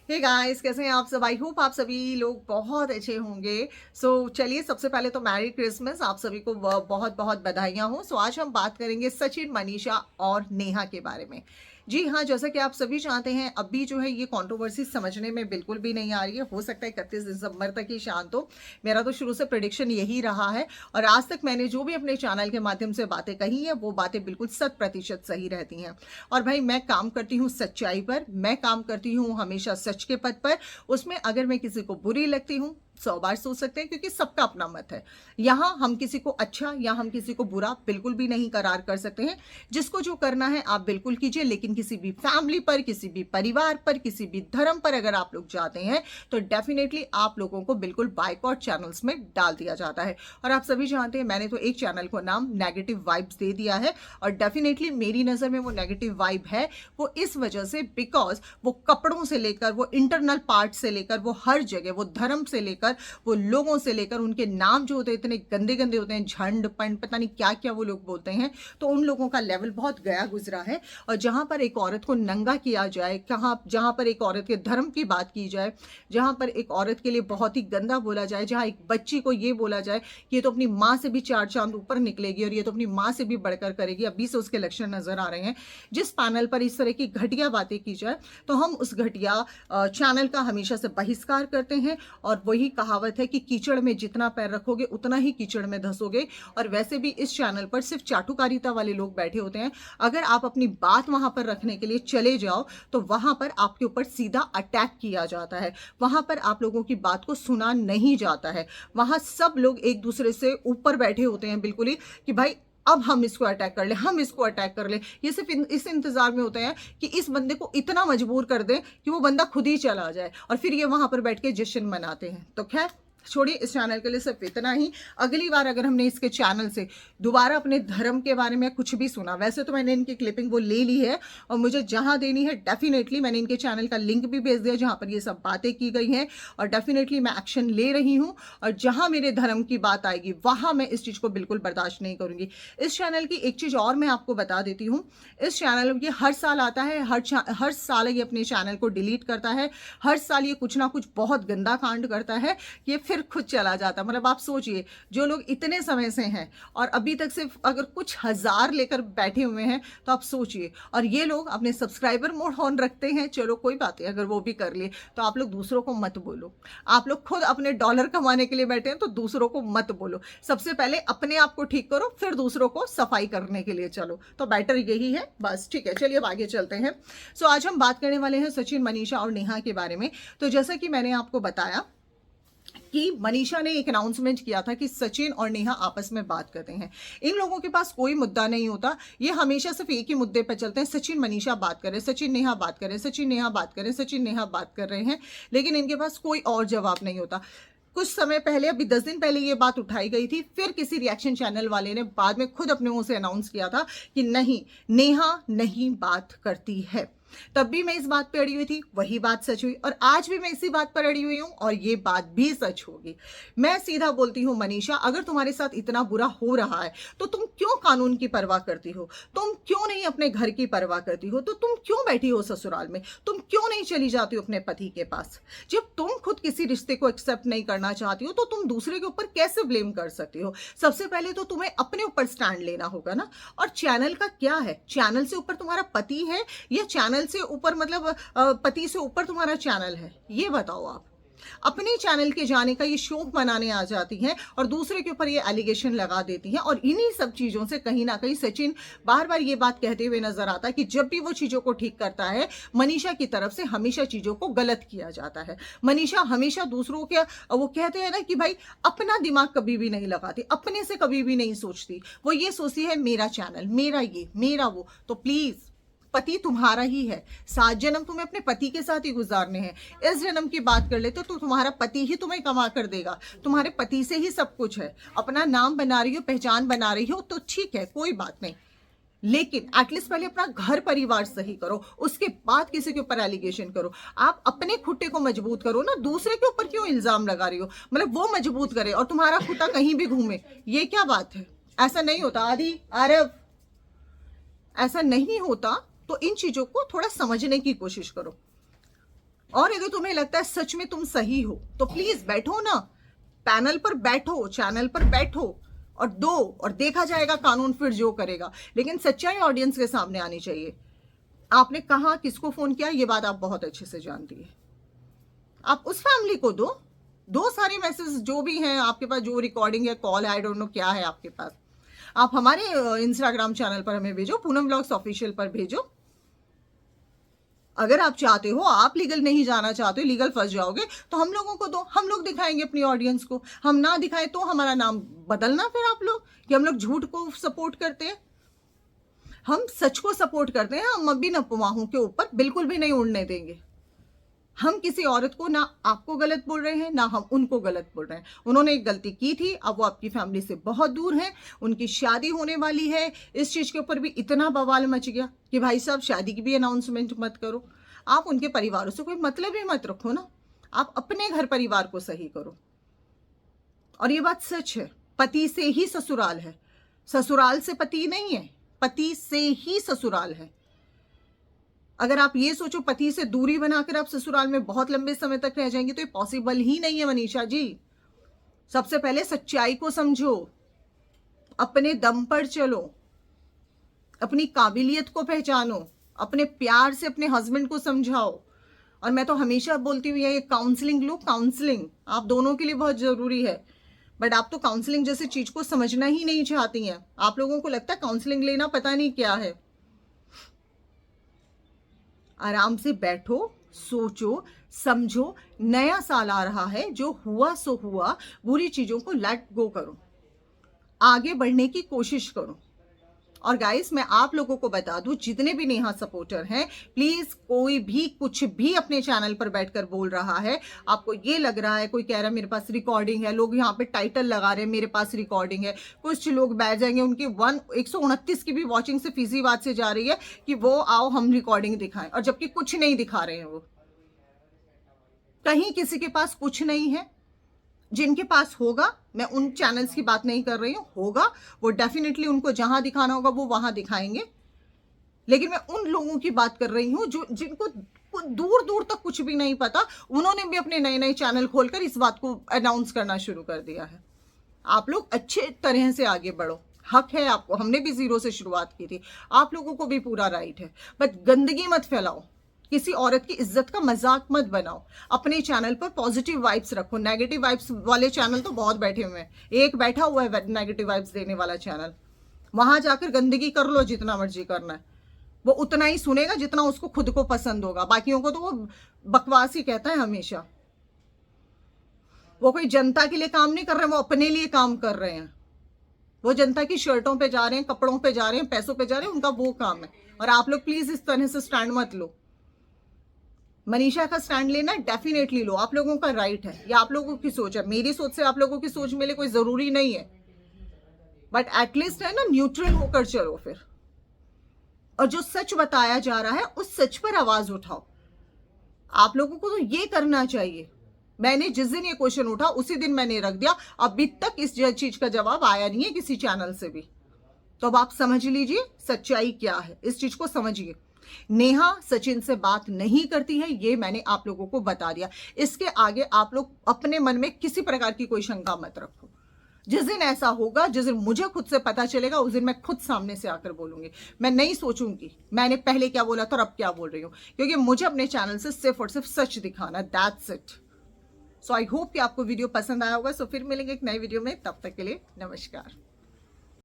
Hey guys, कैसे हैं आप सब? आई होप आप सभी लोग बहुत अच्छे होंगे। चलिए, सबसे पहले तो मैरी क्रिसमस आप सभी को बहुत बहुत बधाइयाँ हो। आज हम बात करेंगे सचिन, मनीषा और नेहा के बारे में। जी हाँ, जैसा कि आप सभी जानते हैं, अभी जो है ये कंट्रोवर्सी समझने में बिल्कुल भी नहीं आ रही है। हो सकता है 31 दिसंबर तक ही शांत हो। मेरा तो शुरू से प्रेडिक्शन यही रहा है और आज तक मैंने जो भी अपने चैनल के माध्यम से बातें कही है वो बातें बिल्कुल 100% सही रहती हैं। और भाई, मैं काम करती हूँ सच्चाई पर, मैं काम करती हूँ हमेशा सच के पथ पर। उसमें अगर मैं किसी को बुरी लगती हूँ 100 बार सोच सकते हैं, क्योंकि सबका अपना मत है। यहाँ हम किसी को अच्छा या हम किसी को बुरा बिल्कुल भी नहीं करार कर सकते हैं। जिसको जो करना है आप बिल्कुल कीजिए, लेकिन किसी भी फैमिली पर, किसी भी परिवार पर, किसी भी धर्म पर अगर आप लोग जाते हैं तो डेफिनेटली आप लोगों को बिल्कुल बाइकआउट चैनल्स में डाल दिया जाता है। और आप सभी जानते हैं, मैंने तो एक चैनल को नाम नेगेटिव वाइब्स दे दिया है। और डेफिनेटली मेरी नज़र में वो नेगेटिव वाइब है वो इस वजह से, बिकॉज वो कपड़ों से लेकर, वो इंटरनल पार्ट से लेकर, वो हर जगह, वो धर्म से लेकर, वो लोगों से लेकर, उनके नाम जो होते हैं इतने गंदे गंदे होते हैं, झंड पंड पता नहीं क्या क्या वो लोग बोलते हैं। तो उन लोगों का लेवल बहुत गया गुजरा है। और जहां पर एक औरत को नंगा किया जाए, कहाँ जहां पर एक औरत के धर्म की बात की जाए, जहां पर एक औरत के लिए बहुत ही गंदा बोला जाए, जहां एक बच्ची को ये बोला जाए कि ये तो अपनी माँ से भी 4 चांद ऊपर निकलेगी और ये तो अपनी माँ से भी बढ़कर करेगी, अभी से उसके लक्षण नजर आ रहे हैं। जिस पैनल पर इस तरह की घटिया बातें की जाए तो हम उस घटिया चैनल का हमेशा से बहिष्कार करते हैं। और वही कहावत है कि कीचड़ में जितना पैर रखोगे उतना ही कीचड़ में धंसोगे। और वैसे भी इस चैनल पर सिर्फ चाटुकारिता वाले लोग बैठे होते हैं। अगर आप अपनी बात वहां पर रखने के लिए चले जाओ तो वहां पर आपके ऊपर सीधा अटैक किया जाता है। वहां पर आप लोगों की बात को सुना नहीं जाता है। वहां सब लोग एक दूसरे से ऊपर बैठे होते हैं बिल्कुल ही, कि भाई अब हम इसको अटैक कर ले, हम इसको अटैक कर ले। ये सिर्फ इस इंतजार में होते हैं कि इस बंदे को इतना मजबूर कर दें कि वो बंदा खुद ही चला जाए, और फिर ये वहां पर बैठ के जश्न मनाते हैं। तो खैर छोड़िए, इस चैनल के लिए सिर्फ इतना ही। अगली बार अगर हमने इसके चैनल से दोबारा अपने धर्म के बारे में कुछ भी सुना, वैसे तो मैंने इनकी क्लिपिंग वो ले ली है और मुझे जहां देनी है डेफिनेटली मैंने इनके चैनल का लिंक भी भेज दिया जहां पर ये सब बातें की गई हैं। और डेफिनेटली मैं एक्शन ले रही हूं। और जहां मेरे धर्म की बात आएगी वहां मैं इस चीज को बिल्कुल बर्दाश्त नहीं करूंगी। इस चैनल की एक चीज और मैं आपको बता देती हूँ, इस चैनल ये हर साल आता है, हर साल ये अपने चैनल को डिलीट करता है, हर साल ये कुछ ना कुछ बहुत गंदा कांड करता है, ये फिर खुद चला जाता। मतलब आप सोचिए, जो लोग इतने समय से हैं और अभी तक सिर्फ अगर कुछ हजार लेकर बैठे हुए हैं, तो आप सोचिए। और ये लोग अपने सब्सक्राइबर मोड ऑन रखते हैं, चलो कोई बात नहीं, अगर वो भी कर लिए तो आप लोग दूसरों को मत बोलो। आप लोग खुद अपने डॉलर कमाने के लिए बैठे हैं तो दूसरों को मत बोलो। सबसे पहले अपने आप को ठीक करो, फिर दूसरों को सफाई करने के लिए चलो। तो बेटर यही है बस। ठीक है, चलिए अब आगे चलते हैं। आज हम बात करने वाले हैं सचिन, मनीषा और नेहा के बारे में। तो जैसा कि मैंने आपको बताया कि मनीषा ने एक अनाउंसमेंट किया था कि सचिन और नेहा आपस में बात करते हैं। इन लोगों के पास कोई मुद्दा नहीं होता, ये हमेशा सिर्फ एक ही मुद्दे पर चलते हैं, सचिन मनीषा बात कर रहे, सचिन नेहा बात कर रहे, सचिन नेहा बात कर रहे, सचिन नेहा बात कर रहे हैं। लेकिन इनके पास कोई और जवाब नहीं होता। कुछ समय पहले, अभी 10 दिन पहले ये बात उठाई गई थी, फिर किसी रिएक्शन चैनल वाले ने बाद में खुद अपने मुंह से अनाउंस किया था कि नहीं, नेहा नहीं बात करती है। तब भी मैं इस बात पे अड़ी हुई थी, वही बात सच हुई, और आज भी मैं इसी बात पर अड़ी हुई हूं और ये बात भी सच होगी। मैं सीधा बोलती हूं, मनीषा, अगर तुम्हारे साथ इतना बुरा हो रहा है तो तुम क्यों कानून की परवाह करती हो? तुम क्यों नहीं अपने घर की परवाह करती हो? तो तुम क्यों बैठी हो ससुराल में? तुम क्यों नहीं चली जाती हो अपने पति के पास? जब तुम खुद किसी रिश्ते को एक्सेप्ट नहीं करना चाहती हो तो तुम दूसरे के ऊपर कैसे ब्लेम कर सकती हो? सबसे पहले तो तुम्हें अपने ऊपर स्टैंड लेना होगा ना। और चैनल का क्या है? चैनल से ऊपर तुम्हारा पति है या चैनल से ऊपर, मतलब पति से ऊपर तुम्हारा चैनल है? ये बताओ। आप अपने चैनल के जाने का ये शौक मनाने आ जाती हैं और दूसरे के ऊपर ये एलिगेशन लगा देती हैं। और इन्हीं सब चीजों से कहीं ना कहीं सचिन बार बार ये बात कहते हुए नजर आता है कि जब भी वो चीजों को ठीक करता है, मनीषा की तरफ से हमेशा चीजों को गलत किया जाता है। मनीषा हमेशा दूसरों के, वो कहते हैं ना कि भाई अपना दिमाग कभी भी नहीं लगाती, अपने से कभी भी नहीं सोचती। वो ये सोचती है मेरा चैनल, मेरा ये, मेरा वो। तो प्लीज, पति तुम्हारा ही है, 7 जन्म तुम्हें अपने पति के साथ ही गुजारने हैं। इस जन्म की बात कर लेते तो तुम्हारा पति ही तुम्हें कमा कर देगा, तुम्हारे पति से ही सब कुछ है। अपना नाम बना रही हो, पहचान बना रही हो तो ठीक है, कोई बात नहीं, लेकिन एटलीस्ट पहले अपना घर परिवार सही करो, उसके बाद किसी के ऊपर एलिगेशन करो। आप अपने खुट्टे को मजबूत करो ना, दूसरे के ऊपर क्यों इल्जाम लगा रही हो? मतलब वो मजबूत करे और तुम्हारा खुट्टा कहीं भी घूमे, ये क्या बात है? ऐसा नहीं होता आदि आरव, ऐसा नहीं होता। तो इन चीजों को थोड़ा समझने की कोशिश करो। और अगर तुम्हें लगता है सच में तुम सही हो तो प्लीज बैठो ना, पैनल पर बैठो, चैनल पर बैठो और दो, और देखा जाएगा कानून फिर जो करेगा। लेकिन सच्चाई ऑडियंस के सामने आनी चाहिए। आपने कहा, किसको फोन किया, ये बात आप बहुत अच्छे से जानती है। आप उस फैमिली को दो सारे मैसेज जो भी हैं आपके पास, जो रिकॉर्डिंग है, कॉल है, आई डोंट नो क्या है आपके पास, आप हमारे इंस्टाग्राम चैनल पर हमें भेजो, पूनम व्लॉग्स ऑफिशियल पर भेजो। अगर आप चाहते हो, आप लीगल नहीं जाना चाहते हो, लीगल फंस जाओगे, तो हम लोगों को दो, हम लोग दिखाएंगे अपनी ऑडियंस को। हम ना दिखाए तो हमारा नाम बदलना फिर आप लोग कि हम लोग झूठ को सपोर्ट करते हैं। हम सच को सपोर्ट करते हैं। हम अभी अफवाहों के ऊपर बिल्कुल भी नहीं उड़ने देंगे। हम किसी औरत को, ना आपको गलत बोल रहे हैं ना हम उनको गलत बोल रहे हैं। उन्होंने एक गलती की थी, अब वो आपकी फैमिली से बहुत दूर है, उनकी शादी होने वाली है। इस चीज के ऊपर भी इतना बवाल मच गया कि भाई साहब शादी की भी अनाउंसमेंट मत करो। आप उनके परिवारों से कोई मतलब ही मत रखो ना, आप अपने घर परिवार को सही करो। और ये बात सच है, पति से ही ससुराल है, ससुराल से पति नहीं है, पति से ही ससुराल है। अगर आप ये सोचो पति से दूरी बनाकर आप ससुराल में बहुत लंबे समय तक रह जाएंगे, तो ये पॉसिबल ही नहीं है मनीषा जी। सबसे पहले सच्चाई को समझो, अपने दम पर चलो, अपनी काबिलियत को पहचानो, अपने प्यार से अपने हस्बैंड को समझाओ। और मैं तो हमेशा बोलती हूँ, ये काउंसलिंग लो, काउंसलिंग आप दोनों के लिए बहुत जरूरी है। बट आप तो काउंसलिंग जैसे चीज को समझना ही नहीं चाहती हैं। आप लोगों को लगता है काउंसलिंग लेना पता नहीं क्या है। आराम से बैठो, सोचो, समझो। नया साल आ रहा है, जो हुआ सो हुआ, बुरी चीजों को लेट गो करो, आगे बढ़ने की कोशिश करो। और गाइस, मैं आप लोगों को बता दूं, जितने भी नेहा सपोर्टर हैं, प्लीज कोई भी कुछ भी अपने चैनल पर बैठकर बोल रहा है, आपको ये लग रहा है, कोई कह रहा है मेरे पास रिकॉर्डिंग है, लोग यहाँ पे टाइटल लगा रहे हैं मेरे पास रिकॉर्डिंग है, कुछ लोग बैठ जाएंगे, उनकी 129 की भी वॉचिंग से फीसी बात से जा रही है कि वो आओ हम रिकॉर्डिंग दिखाएं, और जबकि कुछ नहीं दिखा रहे हैं। वो कहीं किसी के पास कुछ नहीं है। जिनके पास होगा, मैं उन चैनल्स की बात नहीं कर रही हूं, होगा वो डेफिनेटली, उनको जहां दिखाना होगा वो वहां दिखाएंगे। लेकिन मैं उन लोगों की बात कर रही हूं जो जिनको दूर दूर तक कुछ भी नहीं पता, उन्होंने भी अपने नए नए चैनल खोलकर इस बात को अनाउंस करना शुरू कर दिया है। आप लोग अच्छे तरह से आगे बढ़ो, हक है आपको, हमने भी जीरो से शुरुआत की थी, आप लोगों को भी पूरा राइट है। बट गंदगी मत फैलाओ, किसी औरत की इज्जत का मजाक मत बनाओ। अपने चैनल पर पॉजिटिव वाइब्स रखो। नेगेटिव वाइब्स वाले चैनल तो बहुत बैठे हुए हैं, एक बैठा हुआ है नेगेटिव वाइब्स देने वाला चैनल, वहां जाकर गंदगी कर लो जितना मर्जी करना है, वो उतना ही सुनेगा जितना उसको खुद को पसंद होगा। बाकियों को तो वो बकवास ही कहता है हमेशा। वो कोई जनता के लिए काम नहीं कर रहे, वो अपने लिए काम कर रहे हैं। वो जनता की शर्टों पे जा रहे हैं, कपड़ों पे जा रहे हैं, पैसों पे जा रहे हैं, उनका वो काम है। और आप लोग प्लीज इस तरह से स्टैंड मत लो। मनीषा का स्टैंड लेना डेफिनेटली लो, आप लोगों का राइट है, या आप लोगों की सोच है। मेरी सोच से आप लोगों की सोच मिले कोई जरूरी नहीं है, बट एटलीस्ट है ना, न्यूट्रल होकर चलो फिर। और जो सच बताया जा रहा है उस सच पर आवाज उठाओ। आप लोगों को तो ये करना चाहिए। मैंने जिस दिन ये क्वेश्चन उठा उसी दिन मैंने रख दिया, अभी तक इस चीज का जवाब आया नहीं है किसी चैनल से भी। तो अब आप समझ लीजिए सच्चाई क्या है, इस चीज को समझिए। नेहा सचिन से बात नहीं करती है, ये मैंने आप लोगों को बता दिया। इसके आगे आप लोग अपने मन में किसी प्रकार की कोई शंका मत रखो। जिस दिन ऐसा होगा, जिस दिन मुझे खुद से पता चलेगा, उस दिन मैं खुद सामने से आकर बोलूंगी। मैं नहीं सोचूंगी मैंने पहले क्या बोला था और अब क्या बोल रही हूँ, क्योंकि मुझे अपने चैनल से सिर्फ और सिर्फ सच दिखाना, that's it. So I hope कि आपको वीडियो पसंद आया होगा। सो फिर मिलेंगे एक नए वीडियो में, तब तक के लिए नमस्कार।